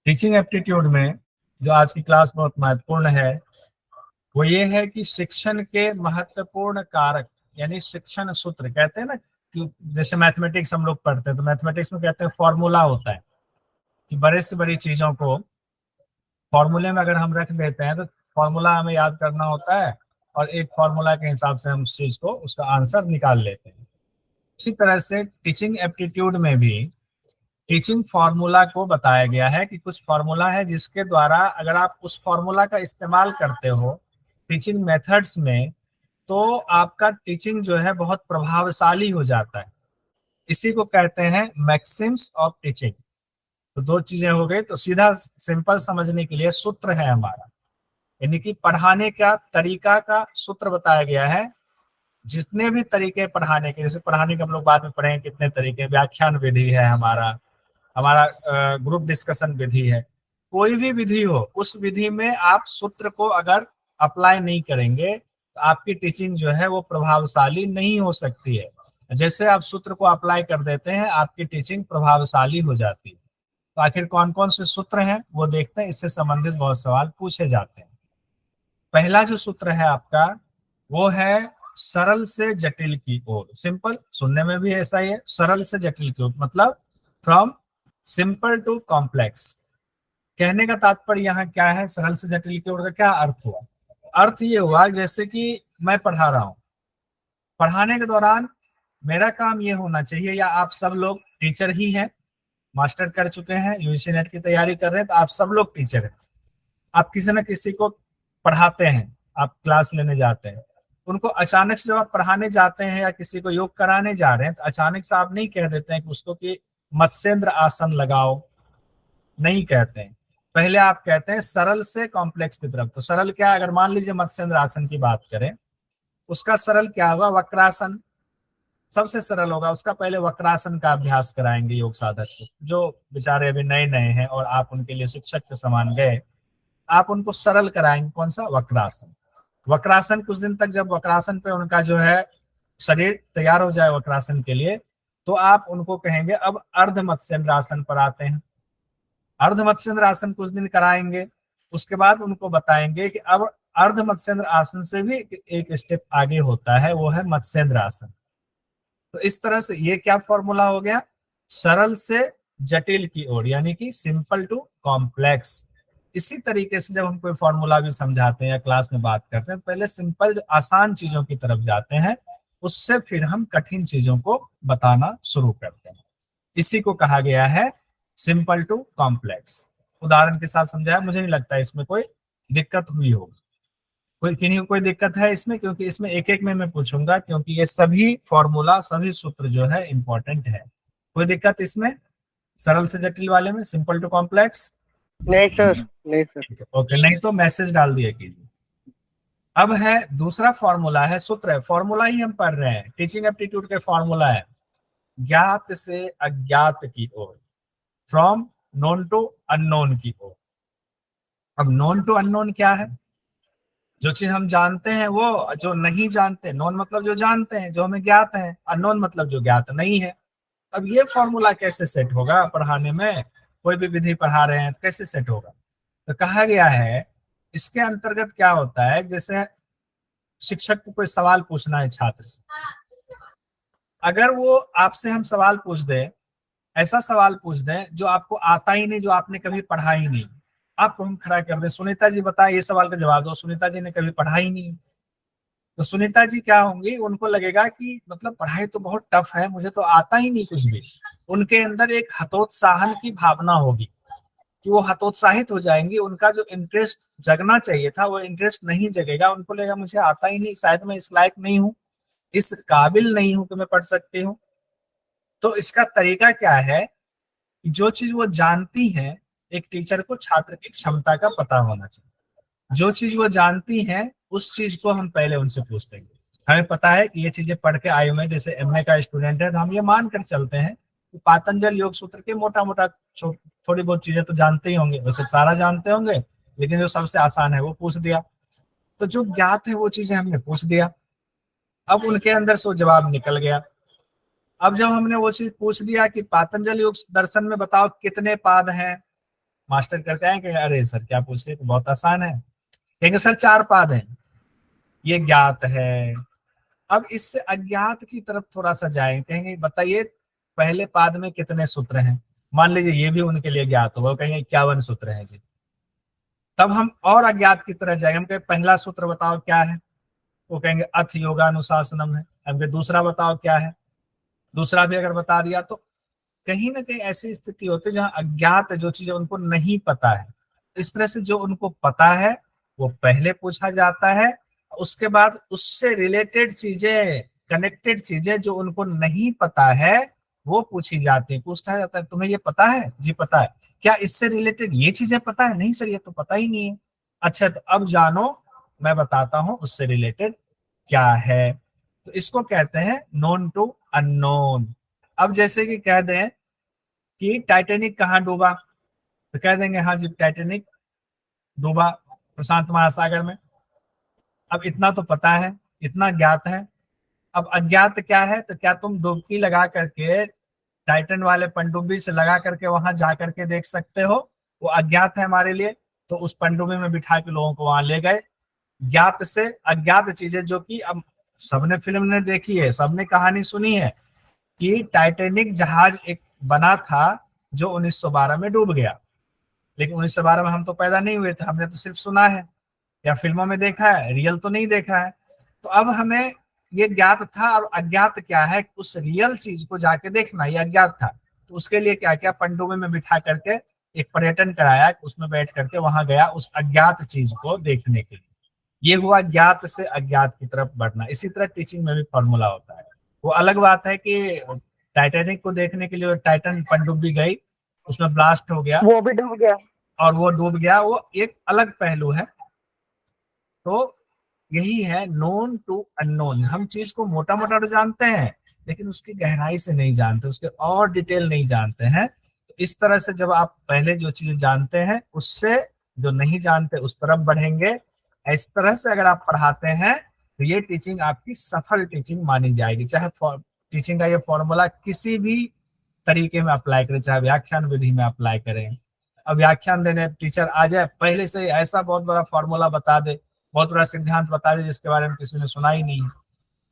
Teaching aptitude में जो आज की क्लास बहुत महत्वपूर्ण है वो ये है कि शिक्षण के महत्वपूर्ण कारक यानी शिक्षण सूत्र कहते हैं ना कि जैसे मैथमेटिक्स हम लोग पढ़ते हैं तो मैथमेटिक्स में कहते हैं फॉर्मूला होता है कि बड़े से बड़ी चीजों को फॉर्मूले में अगर हम रख देते हैं तो फॉर्मूला हमें याद करना होता है और एक फॉर्मूला के हिसाब से हम उस चीज को उसका आंसर निकाल लेते हैं। इसी तरह से टीचिंग एप्टीट्यूड में भी टीचिंग फार्मूला को बताया गया है कि कुछ फार्मूला है जिसके द्वारा अगर आप उस फार्मूला का इस्तेमाल करते हो टीचिंग मेथड्स में तो आपका टीचिंग जो है बहुत प्रभावशाली हो जाता है। इसी को कहते हैं मैक्सिम्स ऑफ टीचिंग। तो दो चीजें हो गई, तो सीधा सिंपल समझने के लिए सूत्र है हमारा, यानी कि पढ़ाने का तरीका का सूत्र बताया गया है। जितने भी तरीके पढ़ाने के, जैसे पढ़ाने के हम लोग बाद में पढ़ेंगे कितने तरीके, व्याख्यान विधि है हमारा हमारा ग्रुप डिस्कशन विधि है, कोई भी विधि हो उस विधि में आप सूत्र को अगर अप्लाई नहीं करेंगे तो आपकी टीचिंग जो है वो प्रभावशाली नहीं हो सकती है। जैसे आप सूत्र को अप्लाई कर देते हैं आपकी टीचिंग प्रभावशाली हो जाती है। तो आखिर कौन कौन से सूत्र हैं वो देखते हैं, इससे संबंधित बहुत सवाल पूछे जाते हैं। पहला जो सूत्र है आपका वो है सरल से जटिल की ओर। सिंपल सुनने में भी ऐसा ही है, सरल से जटिल की ओर मतलब फ्रॉम सिंपल टू कॉम्प्लेक्स। कहने का तात्पर्य यहाँ क्या है, सरल से जटिल की ओर का क्या अर्थ हुआ? अर्थ ये हुआ जैसे कि मैं पढ़ा रहा हूँ, पढ़ाने के दौरान मेरा काम ये होना चाहिए, या आप सब लोग टीचर ही हैं, मास्टर कर चुके हैं, यूजीसी नेट की तैयारी कर रहे हैं, तो आप सब लोग टीचर हैं। आप किसी न किसी को पढ़ाते हैं, आप क्लास लेने जाते हैं, उनको अचानक से जब आप पढ़ाने जाते हैं या किसी को योग कराने जा रहे हैं तो अचानक से आप नहीं कह देते हैं कि उसको कि मत्स्येंद्र आसन लगाओ, नहीं कहते हैं। पहले आप कहते हैं सरल से कॉम्प्लेक्स की तरफ। तो सरल क्या, अगर मान लीजिए मत्स्येंद्र आसन की बात करें, उसका सरल क्या होगा, वक्रासन सबसे सरल होगा। उसका पहले वक्रासन का अभ्यास कराएंगे योग साधक को, जो बेचारे अभी नए नए हैं और आप उनके लिए शिक्षक के समान गए, आप उनको सरल कराएंगे। कौन सा, वक्रासन। वक्रासन कुछ दिन तक, जब वक्रासन पे उनका जो है शरीर तैयार हो जाए वक्रासन के लिए, तो आप उनको कहेंगे अब अर्ध मत्स्येंद्र आसन पर आते हैं। अर्ध मत्स्येंद्र आसन कुछ दिन कराएंगे, उसके बाद उनको बताएंगे कि अब अर्ध मत्स्येंद्र आसन से भी एक स्टेप आगे होता है, वो है मत्स्येंद्र आसन। तो इस तरह से ये क्या फॉर्मूला हो गया, सरल से जटिल की ओर, यानी कि सिंपल टू कॉम्प्लेक्स। इसी तरीके से जब हम कोई फॉर्मूला भी समझाते हैं या क्लास में बात करते हैं, पहले सिंपल जो आसान चीजों की तरफ जाते हैं, उससे फिर हम कठिन चीजों को बताना शुरू करते हैं। इसी को कहा गया है सिंपल टू कॉम्प्लेक्स। उदाहरण के साथ समझाया, मुझे नहीं लगता इसमें कोई दिक्कत हुई होगी। कोई किन्हीं को कोई दिक्कत है इसमें, क्योंकि इसमें एक एक में मैं पूछूंगा, क्योंकि ये सभी फॉर्मूला सभी सूत्र जो है इंपॉर्टेंट है। कोई दिक्कत इसमें सरल से जटिल वाले में, सिंपल टू कॉम्प्लेक्स? नहीं सर, नहीं सर। ओके, नहीं तो मैसेज डाल दिया कीजिए। अब है दूसरा फॉर्मूला है, सूत्र है, फॉर्मूला ही हम पढ़ रहे हैं, टीचिंग एप्टीट्यूड के फॉर्मूला है ज्ञात से अज्ञात की ओर, फ्रॉम नोन टू अननोन की ओर। अब नोन टू अननोन क्या है, जो चीज हम जानते हैं वो, जो नहीं जानते। नोन मतलब जो जानते हैं, जो हमें ज्ञात है, अननोन मतलब जो ज्ञात नहीं है। अब ये फॉर्मूला कैसे सेट होगा पढ़ाने में, कोई भी विधि पढ़ा रहे हैं तो कैसे सेट होगा? तो कहा गया है इसके अंतर्गत क्या होता है, जैसे शिक्षक को कोई सवाल पूछना है छात्र से, अगर वो आपसे हम सवाल पूछ दें, ऐसा सवाल पूछ दें जो आपको आता ही नहीं, जो आपने कभी पढ़ा ही नहीं, आपको हम खड़ा कर दें, सुनीता जी बताए ये सवाल का जवाब दो, सुनीता जी ने कभी पढ़ा ही नहीं, तो सुनीता जी क्या होंगी, उनको लगेगा कि मतलब पढ़ाई तो बहुत टफ है, मुझे तो आता ही नहीं कुछ भी। उनके अंदर एक हतोत्साहन की भावना होगी कि वो हतोत्साहित हो जाएंगी, उनका जो इंटरेस्ट जगना चाहिए था वो इंटरेस्ट नहीं जगेगा। उनको लगेगा मुझे आता ही नहीं, शायद मैं इस लायक नहीं हूँ, इस काबिल नहीं हूं कि मैं पढ़ सकती हूँ। तो इसका तरीका क्या है कि जो चीज वो जानती है, एक टीचर को छात्र की क्षमता का पता होना चाहिए। जो चीज वो जानती है उस चीज को हम पहले उनसे पूछते हैं। हमें पता है कि ये चीजें पढ़ के आए हुए हैं, जैसे एमए का स्टूडेंट है तो हम ये मान कर चलते हैं कि पातंजल योग सूत्र के मोटा मोटा थोड़ी बहुत चीजें तो जानते ही होंगे, वैसे सारा जानते होंगे, लेकिन जो सबसे आसान है वो पूछ दिया। तो जो ज्ञात है वो चीजें हमने पूछ दिया, अब उनके अंदर से वो जवाब निकल गया। अब जब हमने वो चीज पूछ दिया कि पातंजल योग दर्शन में बताओ कितने पाद हैं, मास्टर करते हैं कि अरे सर क्या पूछे, तो बहुत आसान है। कहेंगे सर 4 पाद हैं, ये ज्ञात है। अब इससे अज्ञात की तरफ थोड़ा सा जाएंगे, कहेंगे बताइए पहले पाद में कितने सूत्र हैं। मान लीजिए ये भी उनके लिए ज्ञात होगा, वो कहेंगे 51 सूत्र हैं जी। तब हम और अज्ञात की तरफ जाएंगे, हम कहें पहला सूत्र बताओ क्या है, वो कहेंगे अथ योगानुशासनम है। हम कहें दूसरा बताओ क्या है, दूसरा भी अगर बता दिया तो कहीं ना कहीं ऐसी स्थिति होती है जहां अज्ञात जो चीजें उनको नहीं पता है। इस तरह से जो उनको पता है वो पहले पूछा जाता है, उसके बाद उससे रिलेटेड चीजें, कनेक्टेड चीजें जो उनको नहीं पता है वो पूछी जाती है। पूछा जाता है तुम्हें ये पता है, जी पता है, क्या इससे रिलेटेड ये चीजें पता है, नहीं सर ये तो पता ही नहीं है। अच्छा तो अब जानो, मैं बताता हूं उससे रिलेटेड क्या है। तो इसको कहते हैं नोन टू अननोन। अब जैसे कि कह दें कि टाइटेनिक कहाँ डूबा, तो कह देंगे हाँ जी टाइटेनिक डूबा प्रशांत महासागर में। अब इतना तो पता है, इतना ज्ञात है। अब अज्ञात क्या है, तो क्या तुम डुबकी लगा करके टाइटन वाले पनडुब्बी से लगा करके वहां जा करके देख सकते हो, वो अज्ञात है हमारे लिए। तो उस पनडुब्बी में बिठा के लोगों को वहां ले गए। ज्ञात से अज्ञात चीजें जो कि अब सबने फिल्म ने देखी है, सबने कहानी सुनी है कि टाइटेनिक जहाज एक बना था जो 1912 में डूब गया। लेकिन 1912 में हम तो पैदा नहीं हुए थे, हमने तो सिर्फ सुना है या फिल्मों में देखा है, रियल तो नहीं देखा है। तो अब हमें ये ज्ञात था, और अज्ञात क्या है, उस रियल चीज को जाके देखना, ये अज्ञात था। तो उसके लिए क्या क्या पनडुब्बी में बिठा करके एक पर्यटन कराया, उसमें बैठ करके वहां गया उस अज्ञात चीज को देखने के लिए। ये हुआ ज्ञात से अज्ञात की तरफ बढ़ना। इसी तरह टीचिंग में भी फॉर्मूला होता है। वो अलग बात है कि टाइटैनिक को देखने के लिए टाइटन पनडुब्बी गई, उसमें ब्लास्ट हो गया वो भी डूब गया। और वो डूब गया, वो एक अलग पहलू है। तो यही है नोन टू अननोन। हम चीज को मोटा मोटा तो जानते हैं लेकिन उसकी गहराई से नहीं जानते, उसके और डिटेल नहीं जानते हैं। तो इस तरह से जब आप पहले जो चीज जानते हैं उससे जो नहीं जानते उस तरफ बढ़ेंगे। इस तरह से अगर आप पढ़ाते हैं तो ये टीचिंग आपकी सफल टीचिंग मानी जाएगी। चाहे टीचिंग का ये फॉर्मूला किसी भी तरीके में अप्लाई करें, चाहे व्याख्यान विधि में अप्लाई करें। अब व्याख्यान देने टीचर आ जाए पहले से ही ऐसा बहुत बड़ा फॉर्मूला बता दे, बहुत बड़ा सिद्धांत बता दे जिसके बारे में किसी ने सुना ही नहीं,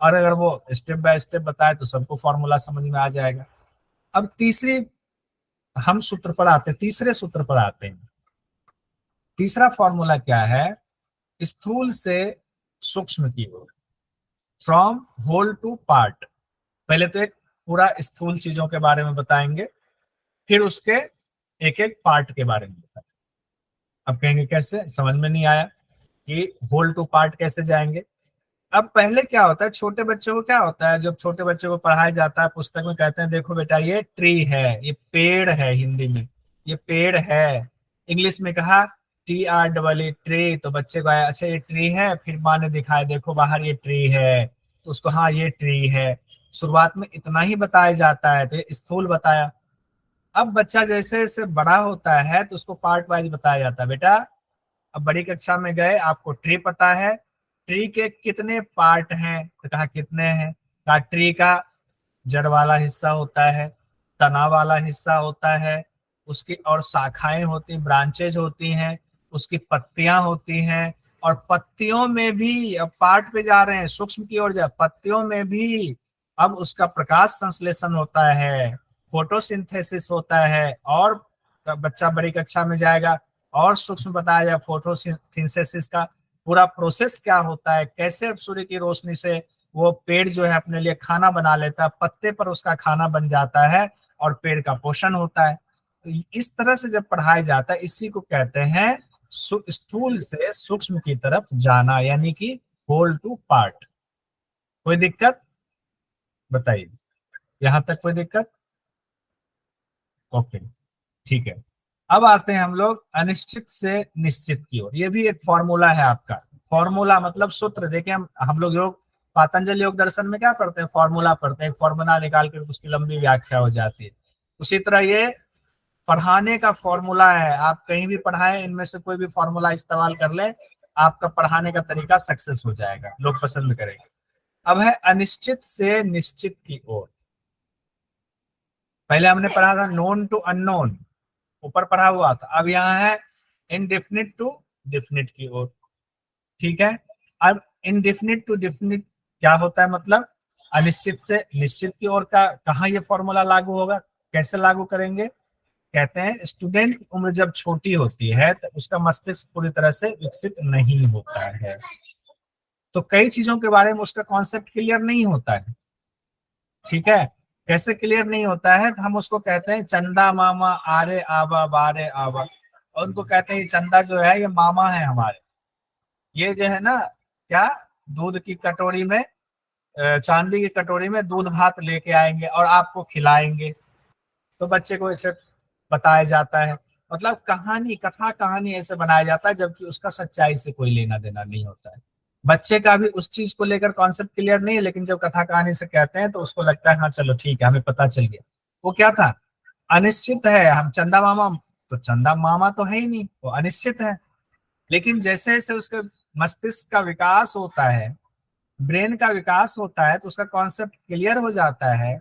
और अगर वो स्टेप बाय स्टेप बताए तो सबको फॉर्मूला समझ में आ जाएगा। अब तीसरी हम सूत्र पर आते हैं, तीसरे सूत्र पर आते हैं। तीसरा फॉर्मूला क्या है, स्थूल से सूक्ष्म की ओर, फ्रॉम होल टू पार्ट। पहले तो एक पूरा स्थूल चीजों के बारे में बताएंगे, फिर उसके एक एक पार्ट के बारे में बताएंगे। अब कहेंगे कैसे, समझ में नहीं आया कि होल टू पार्ट कैसे जाएंगे। अब पहले क्या होता है, छोटे बच्चों को क्या होता है, जब छोटे बच्चों को पढ़ाया जाता है पुस्तक में कहते हैं देखो बेटा ये ट्री है, ये पेड़ है, हिंदी में ये पेड़ है। इंग्लिश में कहा TREE ट्री, तो बच्चे को आया अच्छा ये ट्री है, फिर माँ ने दिखाया देखो बाहर ये ट्री है, तो उसको हाँ ये ट्री है। शुरुआत में इतना ही बताया जाता है, तो ये स्थूल बताया। अब बच्चा जैसे जैसे बड़ा होता है तो उसको पार्ट वाइज बताया जाता है, बेटा अब बड़ी कक्षा में गए आपको ट्री पता है, ट्री के कितने पार्ट हैं, तो कहा कितने हैं, कहा ट्री का जड़ वाला हिस्सा होता है, तना वाला हिस्सा होता है, उसकी और शाखाएं होती, ब्रांचेज होती हैं, उसकी पत्तियां होती हैं, और पत्तियों में भी, अब पार्ट पे जा रहे हैं सूक्ष्म की ओर जा, पत्तियों में भी अब उसका प्रकाश संश्लेषण होता है, फोटोसिंथेसिस होता है। और बच्चा बड़ी कक्षा में जाएगा और सूक्ष्म बताया जाए फोटोसिंथेसिस का पूरा प्रोसेस क्या होता है, कैसे सूर्य की रोशनी से वो पेड़ जो है अपने लिए खाना बना लेता है, पत्ते पर उसका खाना बन जाता है और पेड़ का पोषण होता है। तो इस तरह से जब पढ़ाया जाता है इसी को कहते हैं स्थूल से सूक्ष्म की तरफ जाना, यानी कि होल टू पार्ट। कोई दिक्कत बताइए, यहां तक कोई दिक्कत? ओके ठीक है। अब आते हैं हम लोग अनिश्चित से निश्चित की ओर। ये भी एक फॉर्मूला है आपका। फॉर्मूला मतलब सूत्र। देखिए हम लोग योग पातंजलि योग दर्शन में क्या पढ़ते हैं, फॉर्मूला पढ़ते हैं, फॉर्मूला निकाल कर उसकी लंबी व्याख्या हो जाती है। उसी तरह ये पढ़ाने का फॉर्मूला है। आप कहीं भी पढ़ाएं, इनमें से कोई भी फॉर्मूला इस्तेमाल कर लें, आपका पढ़ाने का तरीका सक्सेस हो जाएगा, लोग पसंद करेंगे। अब है अनिश्चित से निश्चित की ओर। पहले हमने पढ़ा था नोन टू अननोन, ऊपर पढ़ा हुआ था, अब यहाँ है इनडेफिनिट टू डेफिनिट की ओर। ठीक है, अब इनडेफिनिट टू डेफिनिट क्या होता है, मतलब अनिश्चित से निश्चित की ओर का कहाँ ये फॉर्मूला लागू होगा, कैसे लागू करेंगे। कहते हैं स्टूडेंट की उम्र जब छोटी होती है तो उसका मस्तिष्क पूरी तरह से विकसित नहीं होता है, तो कई चीजों के बारे में उसका कॉन्सेप्ट क्लियर नहीं होता है। ठीक है, कैसे क्लियर नहीं होता है, तो हम उसको कहते हैं चंदा मामा आरे आबा बारे आबा, और उनको कहते हैं ये चंदा जो है ये मामा है हमारे, ये जो है ना क्या, दूध की कटोरी में चांदी की कटोरी में दूध भात लेके आएंगे और आपको खिलाएंगे। तो बच्चे को ऐसे बताया जाता है, मतलब कहानी, कथा कहानी ऐसे बनाया जाता है, जबकि उसका सच्चाई से कोई लेना देना नहीं होता है। बच्चे का भी उस चीज को लेकर कॉन्सेप्ट क्लियर नहीं है, लेकिन जब कथा कहानी से कहते हैं तो उसको लगता है हाँ चलो ठीक है, हमें पता चल गया। वो क्या था, अनिश्चित है, हम चंदा मामा, तो चंदा मामा तो है ही नहीं, वो अनिश्चित है। लेकिन जैसे जैसे उसके मस्तिष्क का विकास होता है, ब्रेन का विकास होता है, तो उसका कॉन्सेप्ट क्लियर हो जाता है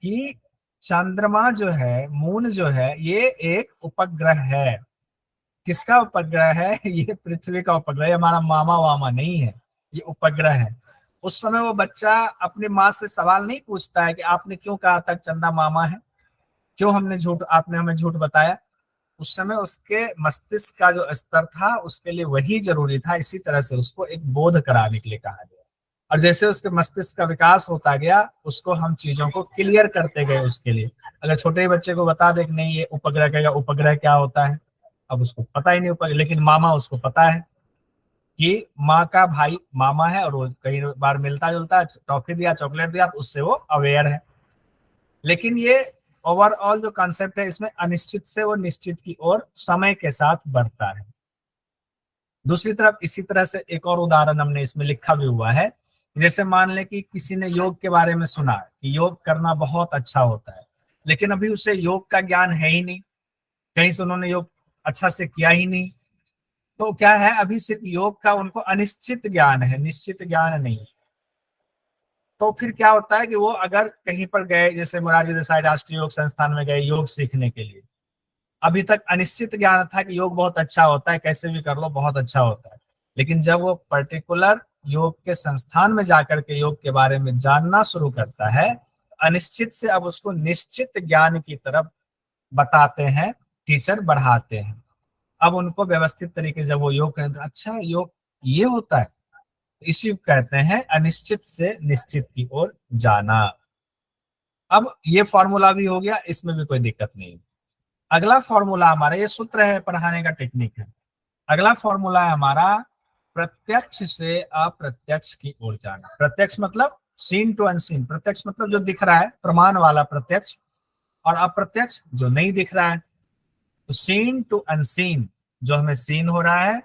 कि चंद्रमा जो है, मून जो है, ये एक उपग्रह है। किसका उपग्रह है ये पृथ्वी का उपग्रह है, हमारा मामा वामा नहीं है, ये उपग्रह है। उस समय वो बच्चा अपनी माँ से सवाल नहीं पूछता है कि आपने क्यों कहा था चंदा मामा है, क्यों हमने झूठ, आपने हमें झूठ बताया। उस समय उसके मस्तिष्क का जो स्तर था उसके लिए वही जरूरी था, इसी तरह से उसको एक बोध कराने के लिए कहा गया। और जैसे उसके मस्तिष्क का विकास होता गया, उसको हम चीजों को क्लियर करते गए उसके लिए। अगर छोटे बच्चे को बता दे कि नहीं ये उपग्रह क्या, उपग्रह क्या होता है, अब उसको पता ही नहीं उपग्रह, लेकिन मामा उसको पता है कि माँ का भाई मामा है, और वो कई बार मिलता जुलता है, टॉफी दिया चॉकलेट दिया तो उससे वो अवेयर है। लेकिन ये ओवरऑल जो कॉन्सेप्ट है, इसमें अनिश्चित से वो निश्चित की ओर समय के साथ बढ़ता है। दूसरी तरफ इसी तरह से एक और उदाहरण हमने इसमें लिखा भी हुआ है, जैसे मान लें कि किसी ने योग के बारे में सुना है कि योग करना बहुत अच्छा होता है, लेकिन अभी उसे योग का ज्ञान है ही नहीं, कहीं से उन्होंने योग अच्छा से किया ही नहीं, तो क्या है, अभी सिर्फ योग का उनको अनिश्चित ज्ञान है, निश्चित ज्ञान नहीं। तो फिर क्या होता है कि वो अगर कहीं पर गए, जैसे मोरारजी देसाई राष्ट्रीय योग संस्थान में गए योग सीखने के लिए, अभी तक अनिश्चित ज्ञान था कि योग बहुत अच्छा होता है, कैसे भी कर लो बहुत अच्छा होता है। लेकिन जब वो पर्टिकुलर योग के संस्थान में जाकर के योग के बारे में जानना शुरू करता है, अनिश्चित से अब उसको निश्चित ज्ञान की तरफ बताते हैं, टीचर बढ़ाते हैं। अब उनको व्यवस्थित तरीके से वो योग कहते हैं, अच्छा योग ये होता है, इसी को कहते हैं अनिश्चित से निश्चित की ओर जाना। अब ये फॉर्मूला भी हो गया, इसमें भी कोई दिक्कत नहीं। अगला फॉर्मूला हमारा, ये सूत्र है, पढ़ाने का टेक्निक है। अगला फॉर्मूला है हमारा प्रत्यक्ष से अप्रत्यक्ष की ओर जाना। प्रत्यक्ष मतलब सीन टू अनसीन, प्रत्यक्ष मतलब जो दिख रहा है, प्रमाण वाला प्रत्यक्ष, और अप्रत्यक्ष जो नहीं दिख रहा है। तो सीन टू अनसीन, जो हमें सीन हो रहा है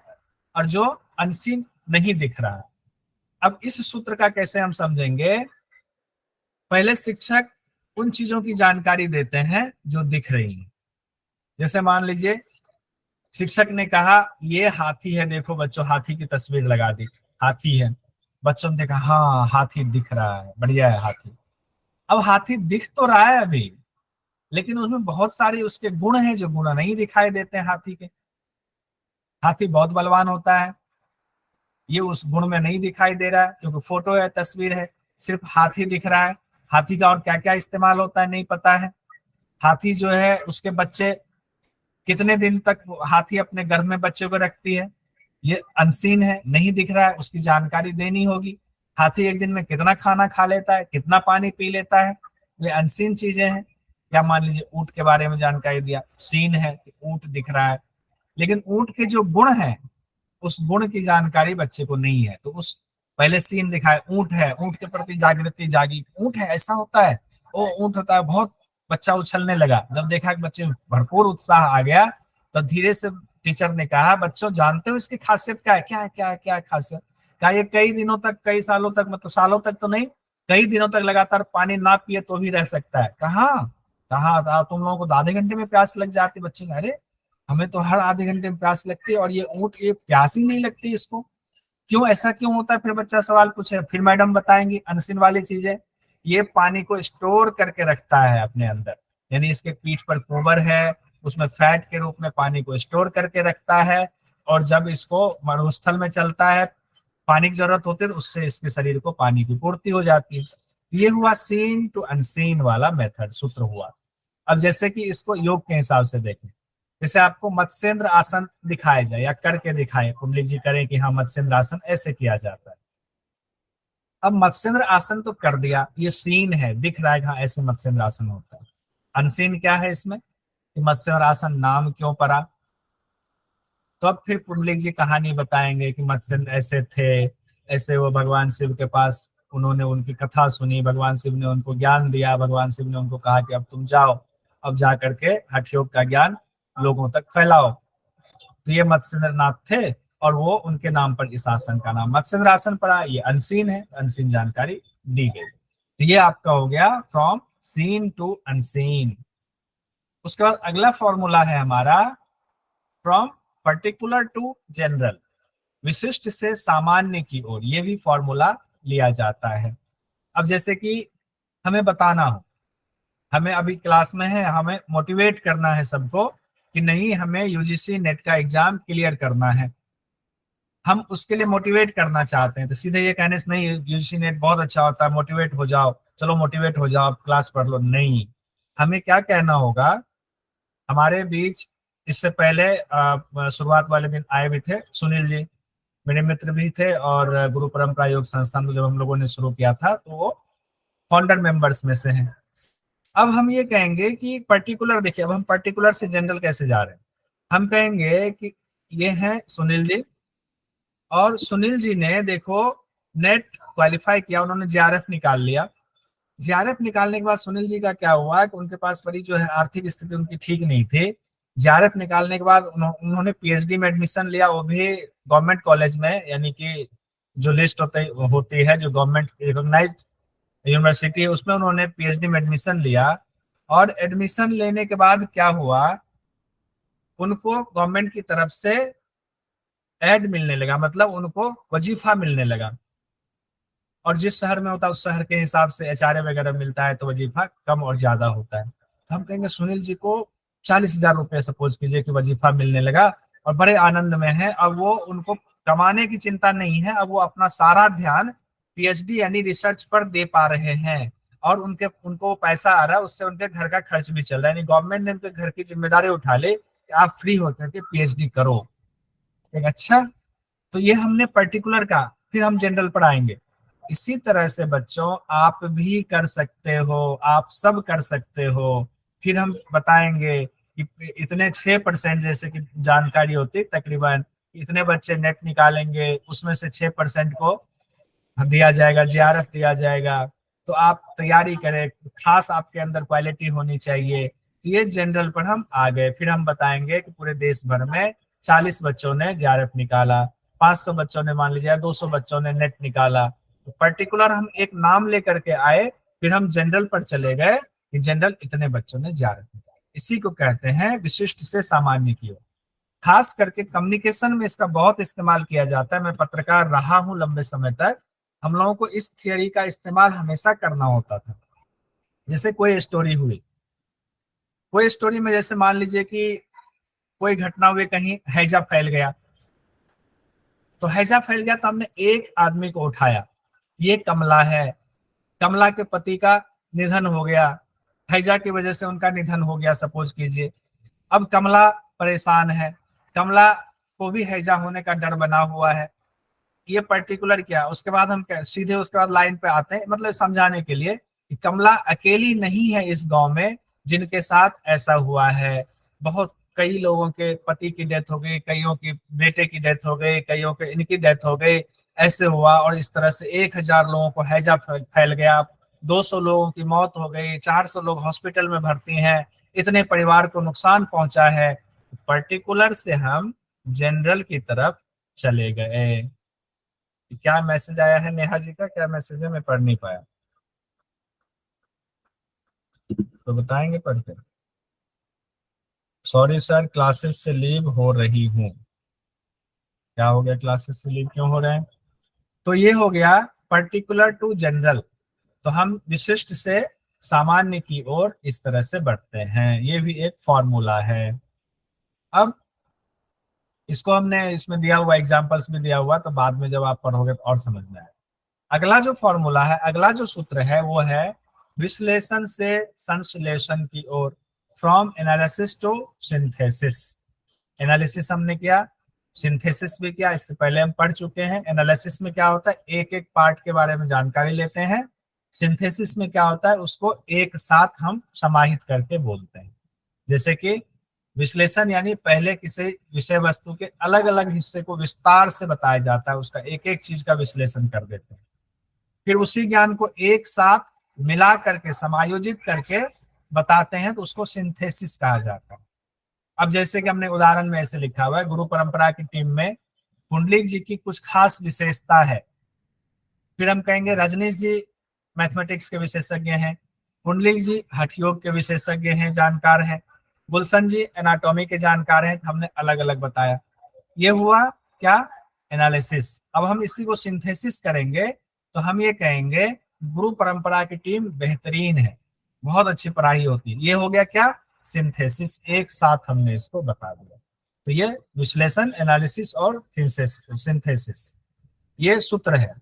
और जो अनसीन नहीं दिख रहा है। अब इस सूत्र का कैसे हम समझेंगे, पहले शिक्षक उन चीजों की जानकारी देते हैं जो दिख रही है। जैसे मान लीजिए शिक्षक ने कहा ये हाथी है, देखो बच्चों, हाथी की तस्वीर लगा दी, हाथी है। बच्चों ने देखा, हाँ हाथी दिख रहा है, बढ़िया है हाथी। अब हाथी दिख तो रहा है अभी, लेकिन उसमें बहुत सारे उसके गुण हैं जो गुण नहीं दिखाई देते हैं हाथी के। हाथी बहुत बलवान होता है, ये उस गुण में नहीं दिखाई दे रहा है, क्योंकि फोटो है, तस्वीर है, सिर्फ हाथी दिख रहा है। हाथी का और क्या क्या इस्तेमाल होता है नहीं पता है। हाथी जो है उसके बच्चे कितने दिन तक हाथी अपने घर में बच्चे को रखती है, ये अनसीन है, नहीं दिख रहा है, उसकी जानकारी देनी होगी। हाथी एक दिन में कितना खाना खा लेता है, कितना पानी पी लेता है, ये अनसीन चीजें हैं। या मान लीजिए ऊंट के बारे में जानकारी दिया, सीन है कि ऊंट दिख रहा है, लेकिन ऊंट के जो गुण हैं, उस गुण की जानकारी बच्चे को नहीं है। तो उस पहले सीन दिखाए, ऊंट है, ऊंट के प्रति जागृति जागी, ऊंट है ऐसा होता है, ओ ऊंट होता है, बहुत बच्चा उछलने लगा। जब देखा कि बच्चे में भरपूर उत्साह आ गया, तो धीरे से टीचर ने कहा, बच्चों जानते हो इसकी खासियत क्या है, क्या है, क्या है, क्या है खासियत। कहा ये कई दिनों तक, कई सालों तक, मतलब सालों तक तो नहीं, कई दिनों तक लगातार पानी ना पिए तो भी रह सकता है। कहा कहा तुम लोगों को तो आधे घंटे में प्यास लग जाती। बच्चे ने, अरे हमें तो हर आधे घंटे में प्यास लगती है, और ये ऊंट ये प्यास ही नहीं लगती इसको, क्यों, ऐसा क्यों होता है। फिर बच्चा सवाल पूछे, फिर मैडम बताएंगी अनसीन वाली चीजें। ये पानी को स्टोर करके रखता है अपने अंदर, यानी इसके पीठ पर कुबर है, उसमें फैट के रूप में पानी को स्टोर करके रखता है, और जब इसको मरुस्थल में चलता है, पानी की जरूरत होती है, तो उससे इसके शरीर को पानी की पूर्ति हो जाती है। ये हुआ सीन टू अनसीन वाला मेथड, सूत्र हुआ। अब जैसे कि इसको योग के हिसाब से देखें, जैसे आपको मत्स्येंद्र आसन दिखाया जाए या करके दिखाए, कुंडली जी करें कि हाँ मत्स्येंद्र आसन ऐसे किया जाता है। अब मत्स्येंद्र आसन तो कर दिया, ये सीन है, दिख रहा है हाँ ऐसे मत्स्येंद्र आसन होता है। अनसीन क्या है इसमें कि मत्स्येंद्र आसन नाम क्यों पड़ा। तो अब फिर पुंडलिक जी कहानी बताएंगे कि मत्स्येंद्र ऐसे थे, ऐसे वो भगवान शिव के पास, उन्होंने उनकी कथा सुनी, भगवान शिव ने उनको ज्ञान दिया, भगवान शिव ने उनको कहा कि अब तुम जाओ, अब जा करके हठ योग का ज्ञान लोगों तक फैलाओ। तो ये मत्स्येंद्र नाथ थे, और वो उनके नाम पर इस आसन का नाम मत्स्येंद्र आसन पड़ा। ये अनसीन है, अनसीन जानकारी दी गई। तो ये आपका हो गया फ्रॉम सीन टू अनसीन। उसके बाद अगला फॉर्मूला है हमारा फ्रॉम पर्टिकुलर टू जनरल, विशिष्ट से सामान्य की ओर। ये भी फॉर्मूला लिया जाता है। अब जैसे कि हमें बताना हो, हमें अभी क्लास में है, हमें मोटिवेट करना है सबको कि नहीं हमें यूजीसी नेट का एग्जाम क्लियर करना है, हम उसके लिए मोटिवेट करना चाहते हैं, तो सीधे ये कहने से नहीं यूजीसी नेट बहुत अच्छा होता है, मोटिवेट हो जाओ, चलो मोटिवेट हो जाओ, क्लास पढ़ लो, नहीं। हमें क्या कहना होगा, हमारे बीच इससे पहले शुरुआत वाले दिन आए भी थे सुनील जी, मेरे मित्र भी थे, और गुरु परंपरा योग संस्थान को जब हम लोगों ने शुरू किया था तो वो फाउंडर मेंबर्स में से हैं। अब हम ये कहेंगे कि पर्टिकुलर, देखिए अब हम पर्टिकुलर से जनरल कैसे जा रहे हैं, हम कहेंगे कि ये हैं सुनील जी, और सुनील जी ने देखो नेट क्वालिफाई किया, उन्होंने जेआरएफ निकाल लिया। जेआरएफ निकालने के बाद सुनील जी का क्या हुआ कि उनके पास बड़ी जो है आर्थिक स्थिति उनकी ठीक नहीं थी। जेआरएफ निकालने के बाद उन्होंने पीएचडी में एडमिशन लिया, वो भी गवर्नमेंट कॉलेज में, यानी कि जो लिस्ट होती है जो गवर्नमेंट रिकॉग्नाइज्ड यूनिवर्सिटी है, उसमें उन्होंने पीएचडी में एडमिशन लिया। और एडमिशन लेने के बाद क्या हुआ, उनको गवर्नमेंट की तरफ से एड मिलने लगा, मतलब उनको वजीफा मिलने लगा, और जिस शहर में होता है उस शहर के हिसाब से एचआरए वगैरह मिलता है, तो वजीफा कम और ज्यादा होता है। तो हम कहेंगे सुनील जी को 40,000 रुपये सपोज कीजिए कि वजीफा मिलने लगा, और बड़े आनंद में है। अब वो उनको कमाने की चिंता नहीं है, अब वो अपना सारा ध्यान पीएचडी यानी रिसर्च पर दे पा रहे हैं, और उनको पैसा आ रहा है, उससे उनके घर का खर्च भी चल रहा है, यानी गवर्नमेंट ने उनके घर की जिम्मेदारी उठा ले कि आप फ्री होकर के पीएचडी करो। एक अच्छा, तो ये हमने पर्टिकुलर का, फिर हम जनरल पर आएंगे। इसी तरह से बच्चों आप भी कर सकते हो, आप सब कर सकते हो। फिर हम बताएंगे कि इतने 6% जैसे कि जानकारी होती है, तकरीबन इतने बच्चे नेट निकालेंगे, उसमें से 6% को दिया जाएगा, जेआरएफ दिया जाएगा। तो आप तैयारी करें, खास आपके अंदर क्वालिटी होनी चाहिए। तो ये जनरल पर हम आ गए। फिर हम बताएंगे कि पूरे देश भर में 40 बच्चों ने जेआरएफ निकाला, 500 बच्चों ने, मान लीजिए 200 बच्चों ने नेट निकाला। तो पर्टिकुलर हम एक नाम लेकर के आए, फिर हम जनरल पर चले गए कि जनरल इतने बच्चों ने जेआरएफ निकाला। इसी को कहते हैं विशिष्ट से सामान्य की ओर। खास करके कम्युनिकेशन में इसका बहुत इस्तेमाल किया जाता है। मैं पत्रकार रहा हूं लंबे समय तक, हम लोगों को इस थियरी का इस्तेमाल हमेशा करना होता था। जैसे कोई स्टोरी हुई, कोई स्टोरी में जैसे मान लीजिए कि कोई घटना हुई, कहीं हैजा फैल गया, तो हैजा फैल गया तो हमने एक आदमी को उठाया, ये कमला है, कमला के पति का निधन हो गया, हैजा की वजह से उनका निधन हो गया सपोज कीजिए। अब कमला परेशान है, कमला को भी हैजा होने का डर बना हुआ है। ये पर्टिकुलर क्या, उसके बाद हम क्या सीधे उसके बाद लाइन पे आते हैं, मतलब समझाने के लिए कि कमला अकेली नहीं है इस गांव में जिनके साथ ऐसा हुआ है। बहुत कई लोगों के पति की डेथ हो गई, कईयों की बेटे की डेथ हो गई, कईयों के इनकी डेथ हो गई, ऐसे हुआ। और इस तरह से 1,000 लोगों को हैजा फैल गया, 200 लोगों की मौत हो गई, 400 लोग हॉस्पिटल में भर्ती हैं, इतने परिवार को नुकसान पहुंचा है। पर्टिकुलर से हम जनरल की तरफ चले गए। क्या मैसेज आया है नेहा जी का, क्या मैसेज है, मैं पढ़ नहीं पाया, तो बताएंगे पढ़ के। सॉरी सर क्लासेस से लीव हो रही हूँ। क्या हो गया, क्लासेस से लीव क्यों हो रहे हैं? तो ये हो गया पर्टिकुलर टू जनरल। तो हम विशिष्ट से सामान्य की ओर इस तरह से बढ़ते हैं। ये भी एक फॉर्मूला है। अब इसको हमने इसमें दिया हुआ एग्जांपल्स भी दिया हुआ, तो बाद में जब आप पढ़ोगे तो और समझ में आएगा। अगला जो फॉर्मूला है, अगला जो सूत्र है वो है विश्लेषण से संश्लेषण की ओर, from analysis to synthesis. Analysis हमने किया, सिंथेसिस भी किया, इससे पहले हम पढ़ चुके हैं। एनालिसिस में क्या होता है, एक एक पार्ट के बारे में जानकारी लेते हैं। सिंथेसिस में क्या होता है, उसको एक साथ हम समाहित करके बोलते हैं। जैसे कि विश्लेषण यानी पहले किसी विषय वस्तु के अलग अलग हिस्से को विस्तार से बताया जाता है, उसका एक एक चीज का विश्लेषण कर देते हैं, फिर उसी ज्ञान को एक साथ मिला करके समायोजित करके बताते हैं, तो उसको सिंथेसिस कहा जाता है। अब जैसे कि हमने उदाहरण में ऐसे लिखा हुआ है, गुरु परंपरा की टीम में पुंडलिक जी की कुछ खास विशेषता है। फिर हम कहेंगे रजनीश जी मैथमेटिक्स के विशेषज्ञ हैं, पुंडलिक जी हठयोग के विशेषज्ञ हैं, जानकार हैं, गुलशन जी एनाटॉमी के जानकार हैं। हमने अलग अलग बताया। ये हुआ क्या, एनालिसिस। अब हम इसी को सिंथेसिस करेंगे तो हम ये कहेंगे गुरु परंपरा की टीम बेहतरीन है, बहुत अच्छी पढ़ाई होती है। ये हो गया क्या, सिंथेसिस। एक साथ हमने इसको बता दिया। तो ये विश्लेषण, एनालिसिस और सिंथेसिस, ये सूत्र है।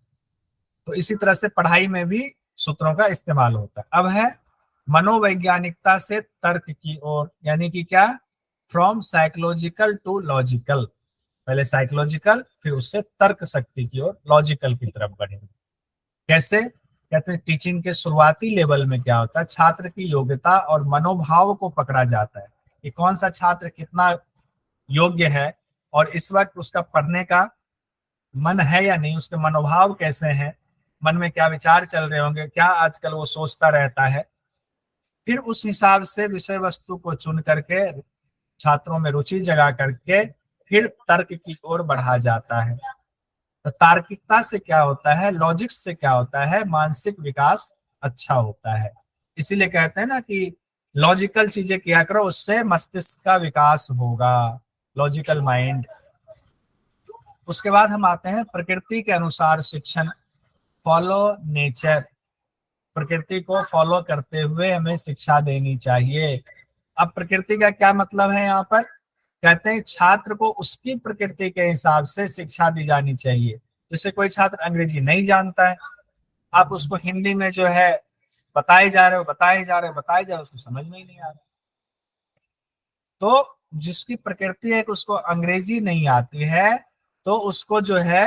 तो इसी तरह से पढ़ाई में भी सूत्रों का इस्तेमाल होता है। अब है मनोवैज्ञानिकता से तर्क की ओर, यानी कि क्या, फ्रॉम साइकोलॉजिकल टू लॉजिकल। पहले साइकोलॉजिकल, फिर उससे तर्क शक्ति की ओर, लॉजिकल की तरफ बढ़ेंगे। कैसे, कहते हैं टीचिंग के शुरुआती लेवल में क्या होता है, छात्र की योग्यता और मनोभाव को पकड़ा जाता है कि कौन सा छात्र कितना योग्य है और इस वक्त उसका पढ़ने का मन है या नहीं, उसके मनोभाव कैसे हैं, मन में क्या विचार चल रहे होंगे, क्या आजकल वो सोचता रहता है। फिर उस हिसाब से विषय वस्तु को चुन करके छात्रों में रुचि जगा करके फिर तर्क की ओर बढ़ा जाता है। तो तार्किकता से क्या होता है, लॉजिक्स से क्या होता है, मानसिक विकास अच्छा होता है। इसीलिए कहते हैं ना कि लॉजिकल चीजें किया करो, उससे मस्तिष्क का विकास होगा, लॉजिकल माइंड। उसके बाद हम आते हैं प्रकृति के अनुसार शिक्षण, फॉलो नेचर। प्रकृति को फॉलो करते हुए हमें शिक्षा देनी चाहिए। अब प्रकृति का क्या मतलब है, यहाँ पर कहते हैं छात्र को उसकी प्रकृति के हिसाब से शिक्षा दी जानी चाहिए। जैसे कोई छात्र अंग्रेजी नहीं जानता है, आप उसको हिंदी में जो है बताए जा रहे हो, उसको समझ में ही नहीं आ रहा। तो जिसकी प्रकृति है कि उसको अंग्रेजी नहीं आती है, तो उसको जो है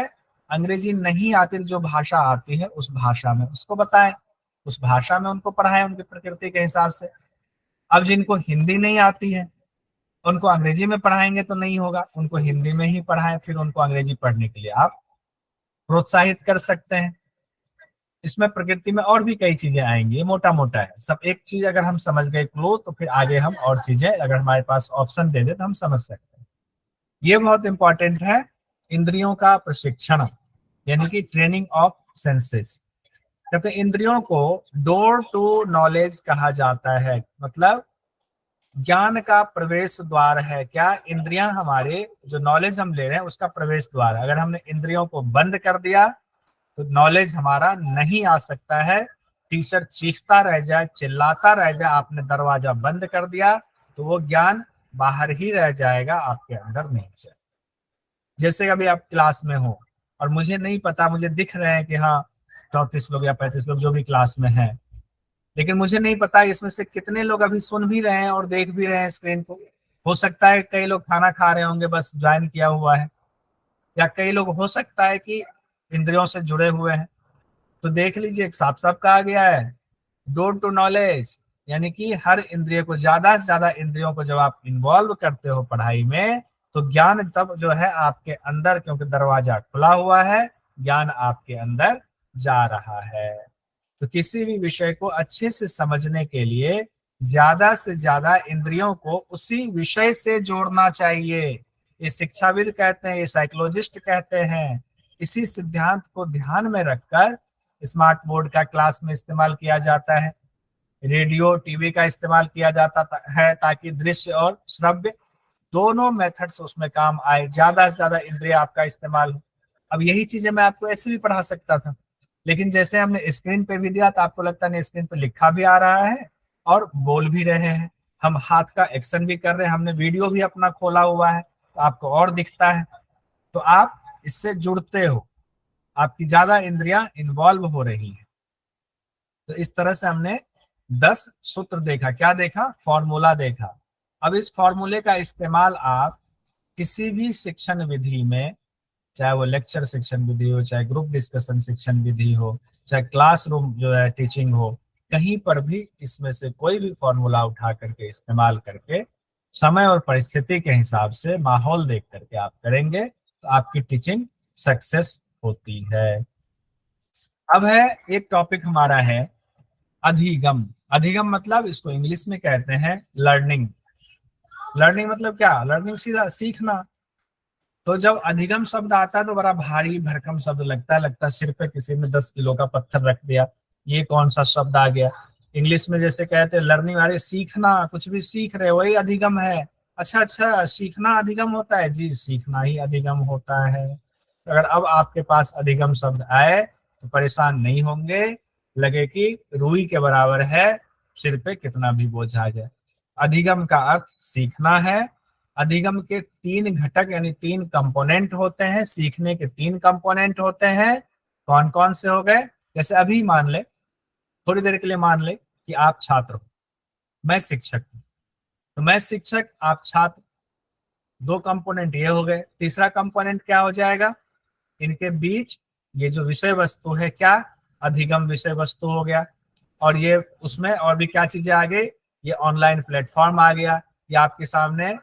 अंग्रेजी नहीं आती, जो भाषा आती है उस भाषा में उसको बताएं, उस भाषा में उनको पढ़ाएं उनकी प्रकृति के हिसाब से। अब जिनको हिंदी नहीं आती है उनको अंग्रेजी में पढ़ाएंगे तो नहीं होगा, उनको हिंदी में ही पढ़ाएं, फिर उनको अंग्रेजी पढ़ने के लिए आप प्रोत्साहित कर सकते हैं। इसमें प्रकृति में और भी कई चीजें आएंगी, ये मोटा मोटा है सब। एक चीज अगर हम समझ गए क्लो, तो फिर आगे हम और चीजें अगर हमारे पास ऑप्शन दे दे तो हम समझ सकते हैं। ये बहुत इंपॉर्टेंट है, इंद्रियों का प्रशिक्षण, यानी कि ट्रेनिंग ऑफ सेंसेस। कहते हैं इंद्रियों को डोर टू नॉलेज कहा जाता है, मतलब ज्ञान का प्रवेश द्वार है। क्या, इंद्रियां हमारे जो नॉलेज हम ले रहे हैं उसका प्रवेश द्वार है। अगर हमने इंद्रियों को बंद कर दिया तो नॉलेज हमारा नहीं आ सकता है। टीचर चीखता रह जाए, चिल्लाता रह जाए, आपने दरवाजा बंद कर दिया तो वो ज्ञान बाहर ही रह जाएगा, आपके अंदर नहीं जाएगा। जैसे अभी आप क्लास में हो और मुझे नहीं पता, मुझे दिख रहे हैं कि हाँ 34 लोग या 35 लोग जो भी क्लास में हैं, लेकिन मुझे नहीं पता इसमें से कितने लोग अभी सुन भी रहे हैं और देख भी रहे हैं स्क्रीन को। हो सकता है कई लोग खाना खा रहे होंगे, बस ज्वाइन किया हुआ है, या कई लोग हो सकता है कि इंद्रियों से जुड़े हुए हैं। तो देख लीजिए, साफ साफ कहा गया है डोर टू नॉलेज, यानी कि हर इंद्रिय को, ज्यादा से ज्यादा इंद्रियों को जब आप इन्वॉल्व करते हो पढ़ाई में, तो ज्ञान तब जो है आपके अंदर, क्योंकि दरवाजा खुला हुआ है, ज्ञान आपके अंदर जा रहा है। तो किसी भी विषय को अच्छे से समझने के लिए ज्यादा से ज्यादा इंद्रियों को उसी विषय से जोड़ना चाहिए। ये शिक्षाविद कहते हैं, ये साइकोलॉजिस्ट कहते हैं। इसी सिद्धांत को ध्यान में रखकर स्मार्ट बोर्ड का क्लास में इस्तेमाल किया जाता है, रेडियो टीवी का इस्तेमाल किया जाता है, ताकि दृश्य और श्रव्य दोनों मेथड्स उसमें काम आए, ज्यादा से ज्यादा इंद्रिय आपका इस्तेमाल हो। अब यही चीजें मैं आपको ऐसे भी पढ़ा सकता था, लेकिन जैसे हमने स्क्रीन पे भी दिया तो आपको लगता नहीं, स्क्रीन पे लिखा भी आ रहा है और बोल भी रहे हैं, हम हाथ का एक्शन भी कर रहे हैं, हमने वीडियो भी अपना खोला हुआ है तो आपको और दिखता है, तो आप इससे जुड़ते हो, आपकी ज्यादा इंद्रियां इन्वॉल्व हो रही है। तो इस तरह से हमने 10 सूत्र देखा, क्या देखा, फॉर्मूला देखा। अब इस फॉर्मूले का इस्तेमाल आप किसी भी शिक्षण विधि में, चाहे वो लेक्चर शिक्षण विधि हो, चाहे ग्रुप डिस्कशन शिक्षण विधि हो, चाहे क्लासरूम जो है टीचिंग हो, कहीं पर भी इसमें से कोई भी फॉर्मूला उठा करके इस्तेमाल करके समय और परिस्थिति के हिसाब से, माहौल देख करके आप करेंगे तो आपकी टीचिंग सक्सेस होती है। अब है एक टॉपिक हमारा है अधिगम। अधिगम मतलब इसको इंग्लिश में कहते हैं लर्निंग। लर्निंग मतलब क्या, लर्निंग सीधा सीखना। तो जब अधिगम शब्द आता है तो बड़ा भारी भरकम शब्द लगता है, लगता है सिर पे किसी ने 10 किलो का पत्थर रख दिया, ये कौन सा शब्द आ गया। इंग्लिश में जैसे कहते हैं लर्निंग, अरे सीखना, कुछ भी सीख रहे वही अधिगम है। अच्छा अच्छा, सीखना अधिगम होता है, जी सीखना ही अधिगम होता है। अगर अब आपके पास अधिगम शब्द आए तो परेशान नहीं होंगे, लगे कि रुई के बराबर है, सिर पे कितना भी बोझ आ जाए। अधिगम का अर्थ सीखना है। अधिगम के 3 घटक यानी 3 कंपोनेंट होते हैं, सीखने के 3 कंपोनेंट होते हैं। कौन कौन से हो गए, जैसे अभी मान ले, थोड़ी देर के लिए मान ले कि आप छात्र हो, मैं शिक्षक हूं, तो मैं शिक्षक, आप छात्र, 2 कंपोनेंट ये हो गए। तीसरा कंपोनेंट क्या हो जाएगा, इनके बीच ये जो विषय वस्तु है, क्या, अधिगम विषय वस्तु हो गया। और ये उसमें और भी क्या चीजें आ गई, ये ऑनलाइन प्लेटफॉर्म आ गया, ये आपके सामने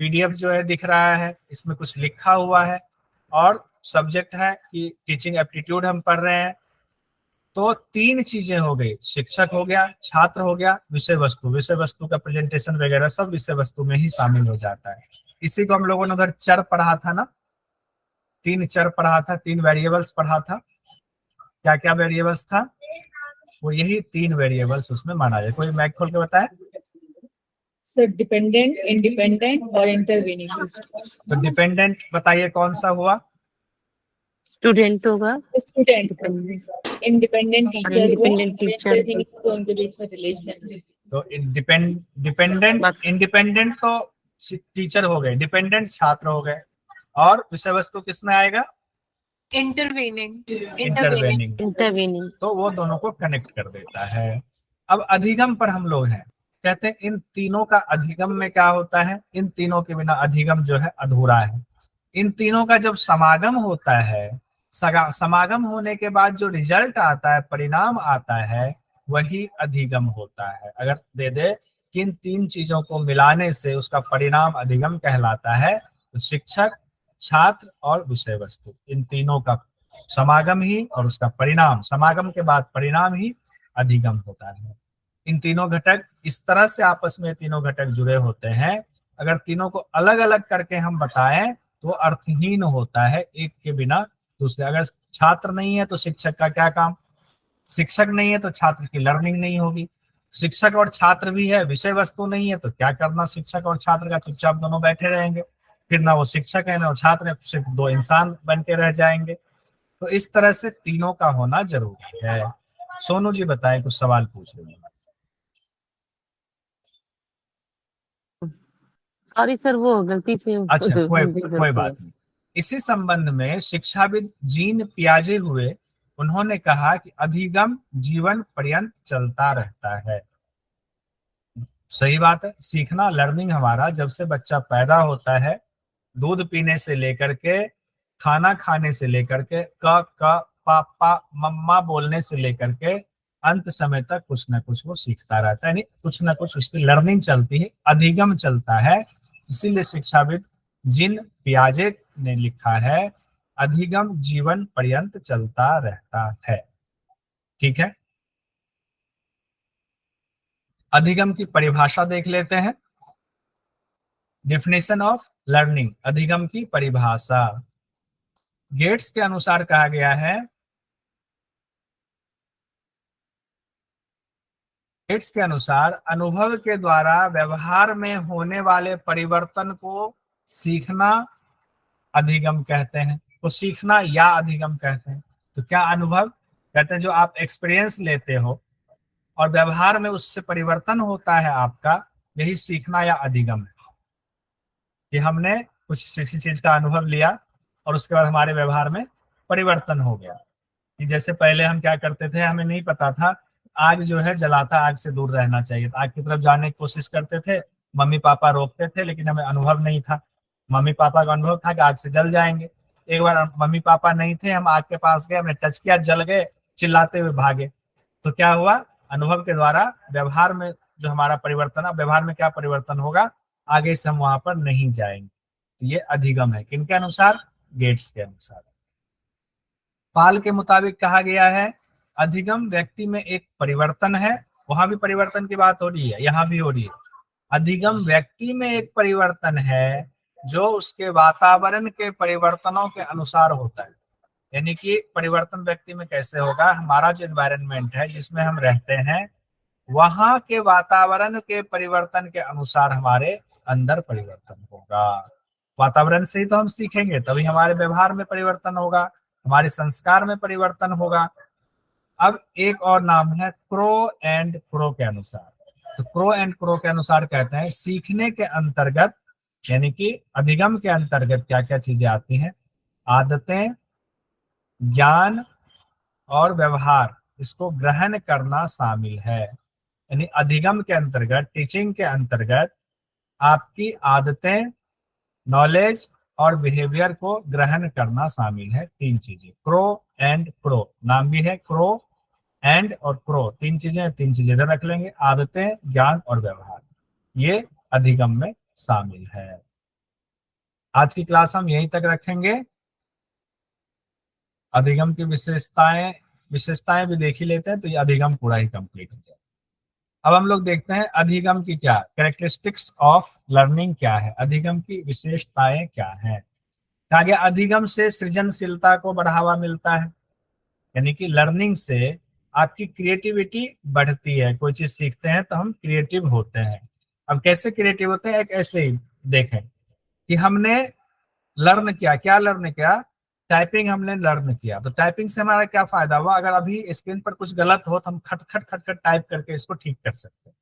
पीडीएफ जो है दिख रहा है, इसमें कुछ लिखा हुआ है, और सब्जेक्ट है कि टीचिंग एप्टीट्यूड हम पढ़ रहे हैं। तो 3 चीजें हो गई, शिक्षक हो गया, छात्र हो गया, विषय वस्तु। विषय वस्तु का प्रेजेंटेशन वगैरह सब विषय वस्तु में ही शामिल हो जाता है। इसी को हम लोगों ने उधर चर पढ़ा था ना, 3 चर पढ़ा था, 3 वेरिएबल्स पढ़ा था। क्या क्या वेरिएबल्स था, वो यही 3 वेरिएबल्स उसमें माना जाए। कोई माइक खोल के बताए। सर डिपेंडेंट, इंडिपेंडेंट और इंटरवेनिंग। तो डिपेंडेंट बताइए कौन सा हुआ, स्टूडेंट होगा, student, independent teacher, independent teacher, तो उनके बीच में रिलेशन। तो इंडिपेंडेंट तो टीचर हो गए, डिपेंडेंट छात्र हो गए, और विषय वस्तु किसमें आएगा, इंटरवेनिंग। इंटरवेनिंग। तो वो दोनों को कनेक्ट कर देता है। अब अधिगम पर हम लोग हैं, कहते हैं इन तीनों का अधिगम में क्या होता है, इन तीनों के बिना अधिगम जो है अधूरा है। इन तीनों का जब समागम होता है, समागम होने के बाद जो रिजल्ट आता है, परिणाम आता है, वही अधिगम होता है। अगर दे दे कि इन 3 चीजों को मिलाने से उसका परिणाम अधिगम कहलाता है, तो शिक्षक, छात्र और विषय वस्तु, इन तीनों का समागम ही और उसका परिणाम, समागम के बाद परिणाम ही अधिगम होता है। इन तीनों घटक इस तरह से आपस में तीनों घटक जुड़े होते हैं, अगर तीनों को अलग अलग करके हम बताएं तो अर्थहीन होता है, एक के बिना दूसरे। अगर छात्र नहीं है तो शिक्षक का क्या काम, शिक्षक नहीं है तो छात्र की लर्निंग नहीं होगी। शिक्षक और छात्र भी है, विषय वस्तु नहीं है तो क्या करना शिक्षक और छात्र का, चुपचाप दोनों बैठे रहेंगे, फिर ना वो शिक्षक है ना वो छात्र है, सिर्फ 2 इंसान बन के रह जाएंगे। तो इस तरह से तीनों का होना जरूरी है। सोनू जी बताएं, कुछ सवाल पूछ रहे हैं। सॉरी सर, वो गलती से अच्छा, कोई बात नहीं। इसी संबंध में शिक्षाविद जीन पियाजे हुए, उन्होंने कहा कि अधिगम जीवन पर्यंत चलता रहता है। सही बात है, सीखना, लर्निंग हमारा जब से बच्चा पैदा होता है, दूध पीने से लेकर के, खाना खाने से लेकर के, क पापा मम्मा बोलने से लेकर के अंत समय तक कुछ ना कुछ वो सीखता रहता है, यानी कुछ ना कुछ उसकी लर्निंग चलती है, अधिगम चलता है। इसीलिए शिक्षाविद जिन पियाजे ने लिखा है, अधिगम जीवन पर्यंत चलता रहता है। ठीक है, अधिगम की परिभाषा देख लेते हैं। डेफिनेशन ऑफ लर्निंग, अधिगम की परिभाषा गेट्स के अनुसार कहा गया है, गेट्स के अनुसार अनुभव के द्वारा व्यवहार में होने वाले परिवर्तन को सीखना अधिगम कहते हैं। तो सीखना या अधिगम कहते हैं। तो क्या अनुभव, कहते हैं जो आप एक्सपीरियंस लेते हो और व्यवहार में उससे परिवर्तन होता है आपका, यही सीखना या अधिगम है। कि हमने कुछ किसी चीज का अनुभव लिया और उसके बाद हमारे व्यवहार में परिवर्तन हो गया। कि जैसे पहले हम क्या करते थे, हमें नहीं पता था आग जो है जलाता आग से दूर रहना चाहिए, आग की तरफ जाने की कोशिश करते थे, मम्मी पापा रोकते थे, लेकिन हमें अनुभव नहीं था। मम्मी पापा का अनुभव था कि आग से जल जाएंगे। एक बार मम्मी पापा नहीं थे, हम आग के पास गए, हमने टच किया, जल गए, चिल्लाते हुए भागे। तो क्या हुआ, अनुभव के द्वारा व्यवहार में जो हमारा परिवर्तन, व्यवहार में क्या परिवर्तन होगा, आगे से हम वहां पर नहीं जाएंगे। ये अधिगम है, किनके अनुसार, गेट्स के अनुसार। पाल के मुताबिक कहा गया है अधिगम व्यक्ति में एक परिवर्तन है, वहां भी परिवर्तन की बात हो रही है, यहाँ भी हो रही है। अधिगम व्यक्ति में एक परिवर्तन है जो उसके वातावरण के परिवर्तनों के अनुसार होता है। यानी कि परिवर्तन व्यक्ति में कैसे होगा, हमारा जो एनवायरनमेंट है जिसमें हम रहते हैं, वहां के वातावरण के परिवर्तन के अनुसार हमारे अंदर परिवर्तन होगा। वातावरण से ही तो हम सीखेंगे, तभी हमारे व्यवहार में परिवर्तन होगा, हमारे संस्कार में परिवर्तन होगा। अब एक और नाम है क्रो एंड क्रो के अनुसार। तो क्रो एंड क्रो के अनुसार कहते हैं सीखने के अंतर्गत, यानी कि अधिगम के अंतर्गत क्या क्या चीजें आती हैं, आदतें, ज्ञान और व्यवहार, इसको ग्रहण करना शामिल है। यानी अधिगम के अंतर्गत, टीचिंग के अंतर्गत आपकी आदतें, नॉलेज और बिहेवियर को ग्रहण करना शामिल है। तीन चीजें, क्रो एंड क्रो, नाम भी है क्रो एंड और क्रो, तीन चीजें इधर रख लेंगे, आदतें, ज्ञान और व्यवहार, ये अधिगम में शामिल है। आज की क्लास हम यहीं तक रखेंगे। अधिगम की विशेषताएं भी देख ही लेते हैं, तो ये अधिगम पूरा ही कंप्लीट हो गया। अब हम लोग देखते हैं अधिगम की क्या कैरेक्टरिस्टिक्स ऑफ लर्निंग क्या है, अधिगम की विशेषताएं क्या है। कहा गया अधिगम से सृजनशीलता को बढ़ावा मिलता है, यानी कि लर्निंग से आपकी क्रिएटिविटी बढ़ती है। कोई चीज सीखते हैं तो हम क्रिएटिव होते हैं। अब कैसे क्रिएटिव होते हैं, एक ऐसे ही देखें कि हमने लर्न किया, क्या लर्न किया, टाइपिंग हमने लर्न किया, तो टाइपिंग से हमारा क्या फायदा हुआ, अगर अभी स्क्रीन पर कुछ गलत हो तो हम खट खट खट खट टाइप करके इसको ठीक कर सकते हैं।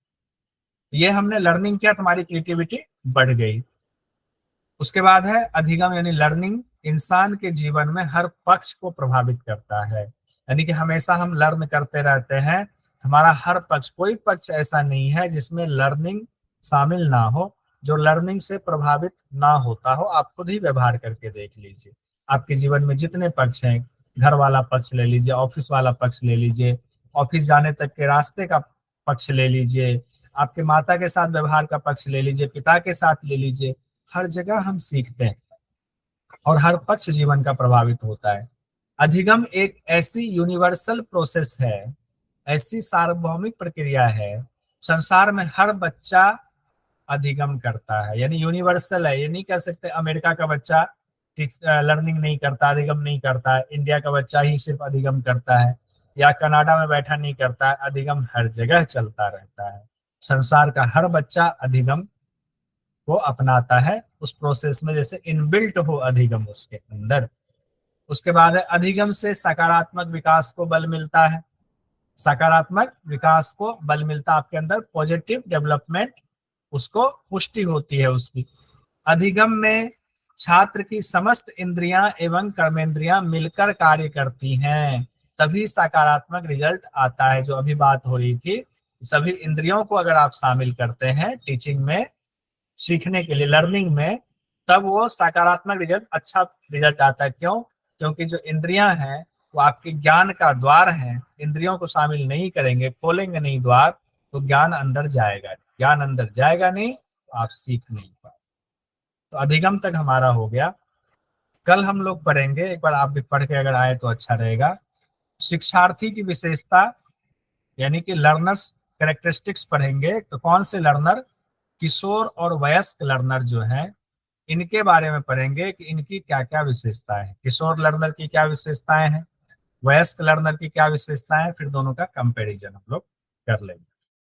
ये हमने लर्निंग किया तो हमारी क्रिएटिविटी बढ़ गई। उसके बाद है अधिगम, यानी लर्निंग इंसान के जीवन में हर पक्ष को प्रभावित करता है। यानी कि हमेशा हम लर्न करते रहते हैं, हमारा हर पक्ष, कोई पक्ष ऐसा नहीं है जिसमें लर्निंग शामिल ना हो, जो लर्निंग से प्रभावित ना होता हो। आप खुद ही व्यवहार करके देख लीजिए, आपके जीवन में जितने पक्ष हैं, घर वाला पक्ष ले लीजिए, ऑफिस वाला पक्ष ले लीजिए, ऑफिस जाने तक के रास्ते का पक्ष ले लीजिए, आपके माता के साथ व्यवहार का पक्ष ले लीजिए, पिता के साथ ले लीजिए, हर जगह हम सीखते हैं और हर पक्ष जीवन का प्रभावित होता है। अधिगम एक ऐसी यूनिवर्सल प्रोसेस है, ऐसी सार्वभौमिक प्रक्रिया है, संसार में हर बच्चा अधिगम करता है, यानी यूनिवर्सल है। ये नहीं कह सकते अमेरिका का बच्चा लर्निंग नहीं करता, अधिगम नहीं करता है, इंडिया का बच्चा ही सिर्फ अधिगम करता है, या कनाडा में बैठा नहीं करता है। अधिगम हर जगह चलता रहता है, संसार का हर बच्चा अधिगम को अपनाता है उस प्रोसेस में, जैसे इनबिल्ट हो अधिगम उसके अंदर। उसके बाद है अधिगम से सकारात्मक विकास को बल मिलता है, सकारात्मक विकास को बल मिलता है आपके अंदर, पॉजिटिव डेवलपमेंट, उसको पुष्टि होती है उसकी। अधिगम में छात्र की समस्त इंद्रियां एवं कर्मेंद्रियां मिलकर कार्य करती हैं, तभी सकारात्मक रिजल्ट आता है। जो अभी बात हो रही थी, सभी इंद्रियों को अगर आप शामिल करते हैं टीचिंग में, सीखने के लिए, लर्निंग में, तब वो सकारात्मक रिजल्ट, अच्छा रिजल्ट आता है। क्यों? क्योंकि जो इंद्रियां हैं वो आपके ज्ञान का द्वार है, इंद्रियों को शामिल नहीं करेंगे, खोलेंगे नहीं द्वार, तो ज्ञान अंदर जाएगा, ज्ञान अंदर जाएगा नहीं तो आप सीख नहीं पाए। तो अधिगम तक हमारा हो गया। कल हम लोग पढ़ेंगे, एक बार आप भी पढ़ के अगर आए तो अच्छा रहेगा, शिक्षार्थी की विशेषता, यानी कि लर्नर्स कैरेक्टरिस्टिक्स पढ़ेंगे। तो कौन से लर्नर, किशोर और वयस्क लर्नर जो हैं, इनके बारे में पढ़ेंगे कि इनकी क्या क्या विशेषताएं हैं। किशोर लर्नर की क्या विशेषताएं हैं, वयस्क लर्नर की क्या विशेषताएं हैं, फिर दोनों का कंपैरिजन हम लोग कर लेंगे।